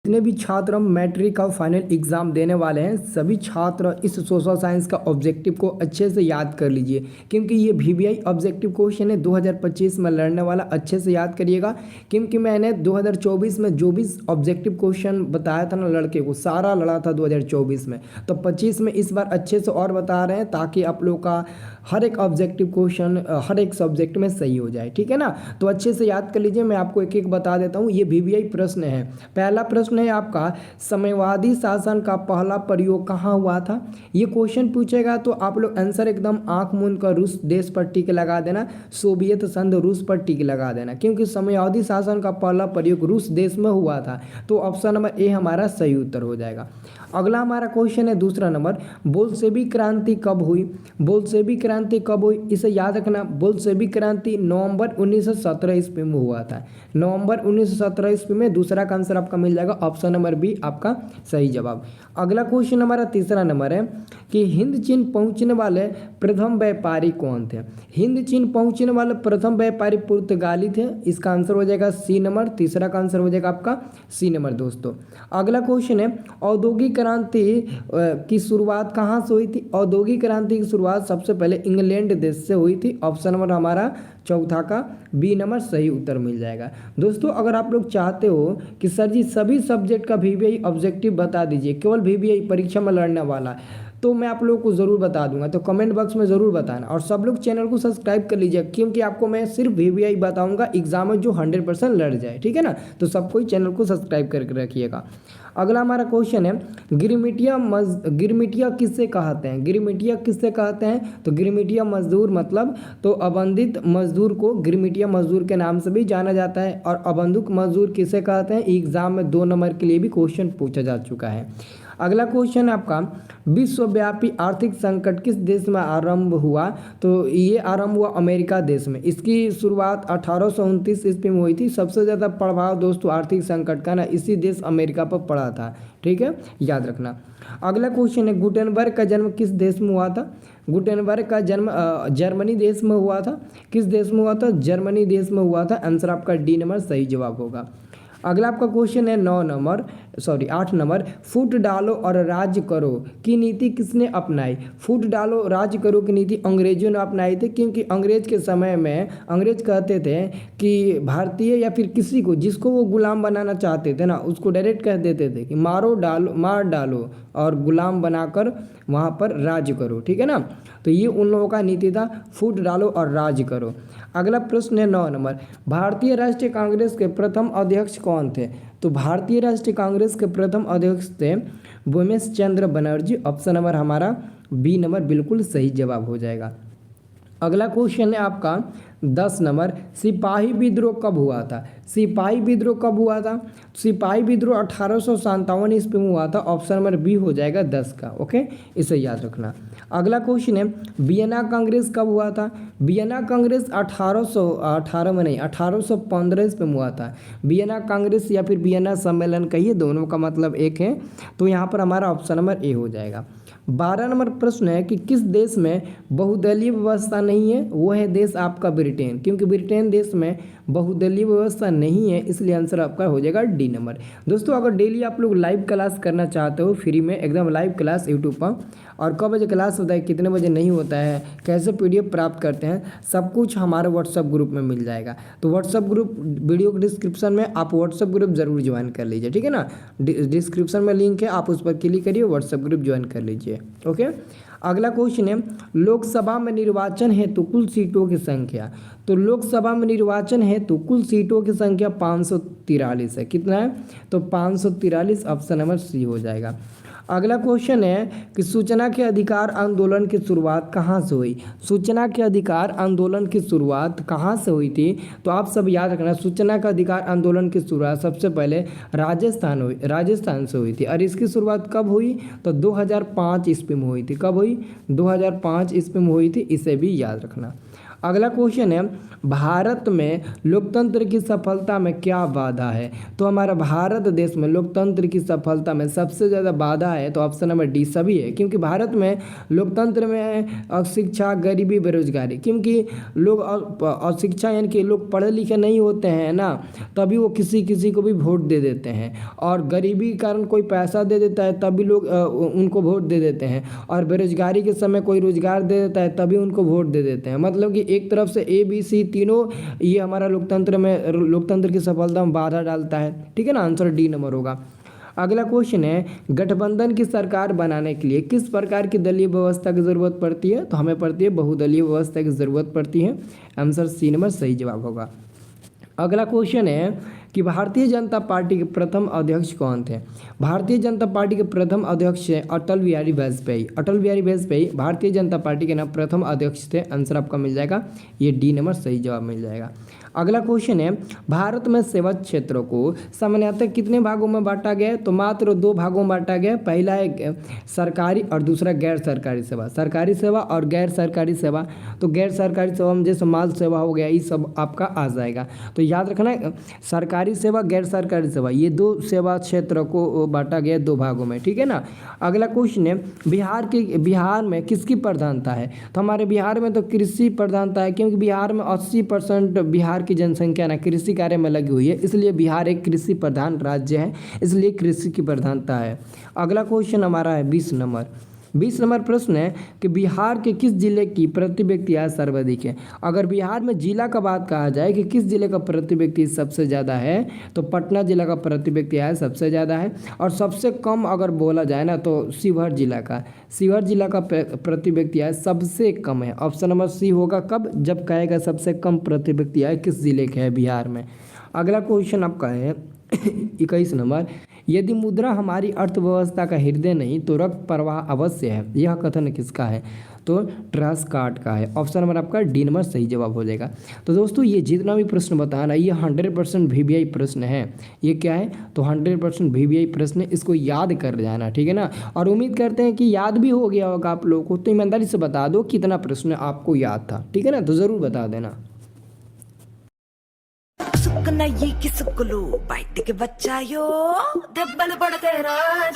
जितने भी छात्र मैट्रिक का फाइनल एग्जाम देने वाले हैं सभी छात्र इस सोशल साइंस का ऑब्जेक्टिव को अच्छे से याद कर लीजिए, क्योंकि ये वीवीआई ऑब्जेक्टिव क्वेश्चन है 2025 में लड़ने वाला। अच्छे से याद करिएगा, क्योंकि मैंने 2024 में जो भी ऑब्जेक्टिव क्वेश्चन बताया था ना लड़के को, सारा लड़ा था 2024 में। तो 25 में इस बार अच्छे से और बता रहे हैं ताकि आप लोग का हर एक ऑब्जेक्टिव क्वेश्चन हर एक सब्जेक्ट में सही हो जाए, ठीक है ना। तो अच्छे से याद कर लीजिए, मैं आपको एक एक बता देता हूँ। ये वीवीआई प्रश्न है। पहला प्रश्न है आपका, साम्यवादी शासन का पहला प्रयोग कहाँ हुआ था। ये क्वेश्चन पूछेगा तो आप लोग आंसर एकदम आंख मूंद कर रूस देश पर टिक लगा देना, सोवियत संघ रूस पर टिक लगा देना, क्योंकि साम्यवादी शासन का पहला प्रयोग रूस देश में हुआ था। तो ऑप्शन नंबर ए हमारा सही उत्तर हो जाएगा। अगला हमारा क्वेश्चन है दूसरा नंबर, बोल्शेविक क्रांति कब हुई। बोल्शेविक क्रांति कब हुई, इसे याद रखना। बोल्शेविक क्रांति नवंबर 1917 ईस्वी में हुआ था। नवंबर 1917 ईस्वी में। दूसरा का आंसर आपका मिल जाएगा ऑप्शन नंबर बी आपका सही जवाब। अगला क्वेश्चन हमारा तीसरा नंबर है कि हिंद चीन पहुंचने वाले प्रथम व्यापारी कौन थे। हिंद चीन पहुंचने वाले प्रथम व्यापारी पुर्तगाली थे। इसका आंसर हो जाएगा सी नंबर। तीसरा का आंसर हो जाएगा आपका सी नंबर दोस्तों। अगला क्वेश्चन है, औद्योगिक क्रांति की शुरुआत कहाँ से हुई थी। औद्योगिक क्रांति की शुरुआत सबसे पहले इंग्लैंड देश से हुई थी। ऑप्शन नंबर हमारा चौथा का बी नंबर सही उत्तर मिल जाएगा। दोस्तों अगर आप लोग चाहते हो कि सर जी सभी सब्जेक्ट का वीवीआई ऑब्जेक्टिव बता दीजिए, केवल वीवीआई परीक्षा में लड़ने वाला, तो मैं आप लोगों को ज़रूर बता दूंगा। तो कमेंट बॉक्स में ज़रूर बताना, और सब लोग चैनल को सब्सक्राइब कर लीजिए, क्योंकि आपको मैं सिर्फ वीवीआई बताऊंगा एग्जाम में जो 100% लड़ जाए, ठीक है ना। तो सब कोई चैनल को सब्सक्राइब करके रखिएगा। अगला हमारा क्वेश्चन है, गिरमिटिया किससे कहते हैं। गिरमिटिया किससे कहते हैं, तो गिरमिटिया मजदूर मतलब तो अबंधित मजदूर को गिरमिटिया मजदूर के नाम से भी जाना जाता है। और अबंधुक मजदूर किसे कहते हैं, एग्जाम में 2 नंबर के लिए भी क्वेश्चन पूछा जा चुका है। अगला क्वेश्चन है आपका, विश्वव्यापी आर्थिक संकट किस देश में आरंभ हुआ। तो ये आरंभ हुआ अमेरिका देश में। इसकी शुरुआत 1829 ईस्वी में हुई थी। सबसे ज़्यादा प्रभाव दोस्तों आर्थिक संकट का ना इसी देश अमेरिका पर पड़ा था, ठीक है, याद रखना। अगला क्वेश्चन है, गुटेनबर्ग का जन्म किस देश में हुआ था। गुटेनबर्ग का जन्म जर्मनी देश में हुआ था। किस देश में हुआ था, जर्मनी देश में हुआ था। आंसर आपका डी नंबर सही जवाब होगा। अगला आपका क्वेश्चन है 8 नंबर, फूट डालो और राज करो की नीति किसने अपनाई। फूट डालो राज करो की नीति अंग्रेजों ने अपनाई थी, क्योंकि अंग्रेज के समय में अंग्रेज कहते थे कि भारतीय या फिर किसी को जिसको वो गुलाम बनाना चाहते थे ना, उसको डायरेक्ट कह देते थे कि मार डालो और गुलाम बनाकर वहाँ पर राज करो, ठीक है ना। तो ये उन लोगों का नीति था, फूट डालो और राज करो। अगला प्रश्न है 9 नंबर, भारतीय राष्ट्रीय कांग्रेस के प्रथम अध्यक्ष कौन थे। तो भारतीय राष्ट्रीय कांग्रेस के प्रथम अध्यक्ष थे भूमेश चंद्र बनर्जी। ऑप्शन नंबर हमारा बी नंबर बिल्कुल सही जवाब हो जाएगा। अगला क्वेश्चन है आपका 10 नंबर, सिपाही विद्रोह कब हुआ था। सिपाही विद्रोह कब हुआ था। सिपाही विद्रोह 1857 ईस्वी में हुआ था। ऑप्शन नंबर बी हो जाएगा 10 का, ओके, इसे याद रखना। अगला क्वेश्चन है, वियना कांग्रेस कब हुआ था। वियना कांग्रेस 1815 ईस्वी में हुआ था। वियना कांग्रेस या फिर वियना सम्मेलन कहिए, दोनों का मतलब एक है। तो यहाँ पर हमारा ऑप्शन नंबर ए हो जाएगा। 12 नंबर प्रश्न है कि किस देश में बहुदलीय व्यवस्था नहीं है। वो है देश आपका ब्रिटेन, क्योंकि ब्रिटेन देश में बहुदलीय व्यवस्था नहीं है, इसलिए आंसर आपका हो जाएगा डी नंबर। दोस्तों अगर डेली आप लोग लाइव क्लास करना चाहते हो फ्री में एकदम लाइव क्लास यूट्यूब पर, और कब बजे क्लास होता है, कितने बजे नहीं होता है, कैसे पीडीएफ प्राप्त करते हैं, सब कुछ हमारे व्हाट्सएप ग्रुप में मिल जाएगा। तो व्हाट्सएप ग्रुप वीडियो के डिस्क्रिप्शन में आप व्हाट्सएप ग्रुप जरूर ज्वाइन कर लीजिए, ठीक है ना। डिस्क्रिप्शन में लिंक है, आप उस पर क्लिक करिए, व्हाट्सएप ग्रुप ज्वाइन कर लीजिए, ओके। अगला क्वेश्चन है, लोकसभा में निर्वाचन हेतु कुल सीटों की संख्या। तो लोकसभा में निर्वाचन हेतु कुल सीटों की संख्या 543 है। कितना है, तो 543। ऑप्शन नंबर सी हो जाएगा। अगला क्वेश्चन है कि सूचना के अधिकार आंदोलन की शुरुआत कहाँ से हुई। सूचना के अधिकार आंदोलन की शुरुआत कहाँ से हुई थी, तो आप सब याद रखना, सूचना का अधिकार आंदोलन की शुरुआत सबसे पहले राजस्थान से हुई थी। और इसकी शुरुआत कब हुई, तो 2005 ईस्वी में हुई थी। कब हुई, 2005 ईस्वी में हुई थी, इसे भी याद रखना। अगला क्वेश्चन है, भारत में लोकतंत्र की सफलता में क्या बाधा है? तो हमारा भारत देश में लोकतंत्र की सफलता में सबसे ज़्यादा बाधा है तो ऑप्शन नंबर डी सभी है, क्योंकि भारत में लोकतंत्र में अशिक्षा, गरीबी, बेरोजगारी, क्योंकि लोग अशिक्षा यानी कि लोग पढ़े लिखे नहीं होते हैं ना, तभी वो किसी किसी को भी वोट दे देते हैं, और गरीबी के कारण कोई पैसा दे देता है तभी लोग उनको वोट दे देते हैं, और बेरोजगारी के समय कोई रोजगार दे देता है तभी उनको वोट दे देते हैं। मतलब कि एक तरफ से ए बी सी तीनों ये हमारा लोकतंत्र की सफलता में बाधा डालता है। ठीक है ना, आंसर डी नंबर होगा। अगला क्वेश्चन है, गठबंधन की सरकार बनाने के लिए किस प्रकार की दलीय व्यवस्था की जरूरत पड़ती है? तो हमें पड़ती है बहुदलीय व्यवस्था की जरूरत पड़ती है। आंसर सी नंबर सही जवाब होगा। अगला क्वेश्चन है कि भारतीय जनता पार्टी के प्रथम अध्यक्ष कौन थे? भारतीय जनता पार्टी के प्रथम अध्यक्ष है अटल बिहारी वाजपेयी। अटल बिहारी वाजपेयी भारतीय जनता पार्टी के नाम प्रथम अध्यक्ष थे। आंसर आपका मिल जाएगा, ये डी नंबर सही जवाब मिल जाएगा। अगला क्वेश्चन है, भारत में सेवा क्षेत्रों को सामान्यतः कितने भागों में बांटा गया है? तो मात्र 2 भागों में बांटा गया है। पहला है सरकारी और दूसरा गैर सरकारी सेवा। सरकारी सेवा और गैर सरकारी सेवा। तो गैर सरकारी सेवा में जैसे माल सेवा हो गया, ये सब आपका आ जाएगा। तो याद रखना है, सरकारी सेवा, गैर सरकारी सेवा, ये 2 सेवा क्षेत्र को बांटा गया 2 भागों में। ठीक है ना। अगला क्वेश्चन है, बिहार में किसकी प्रधानता है? तो हमारे बिहार में तो कृषि प्रधानता है, क्योंकि बिहार में 80% बिहार की जनसंख्या ना कृषि कार्य में लगी हुई है, इसलिए बिहार एक कृषि प्रधान राज्य है, इसलिए कृषि की प्रधानता है। अगला क्वेश्चन हमारा है 20 नंबर। 20 नंबर प्रश्न है कि बिहार के किस जिले की प्रति व्यक्ति आय सर्वाधिक है? अगर बिहार में जिला का बात कहा जाए कि किस जिले का प्रति व्यक्ति सबसे ज़्यादा है, तो पटना जिला का प्रति व्यक्ति आय सबसे ज़्यादा है, और सबसे कम अगर बोला जाए ना तो शिवहर जिला का प्रति व्यक्ति आय सबसे कम है। ऑप्शन नंबर सी होगा। कब? जब कहेगा सबसे कम प्रति व्यक्ति आय किस जिले के है बिहार में। अगला क्वेश्चन आपका है 21 नंबर, यदि मुद्रा हमारी अर्थव्यवस्था का हृदय नहीं तो रक्त प्रवाह अवश्य है, यह कथन किसका है? तो ट्रस्कार्ट का है। ऑप्शन नंबर आपका डी नंबर सही जवाब हो जाएगा। तो दोस्तों ये जितना भी प्रश्न बताना, ये 100% VBI प्रश्न है। ये क्या है? तो 100% VBI प्रश्न है, इसको याद कर जाना। ठीक है ना। और उम्मीद करते हैं कि याद भी हो गया होगा आप लोगों को। तो ईमानदारी से बता दो कितना प्रश्न आपको याद था। ठीक है ना, तो ज़रूर बता देना। సుక్కన ఈ కిసుక్కులు బయటికి వచ్చాయో దెబ్బలు పడతాయి రాజా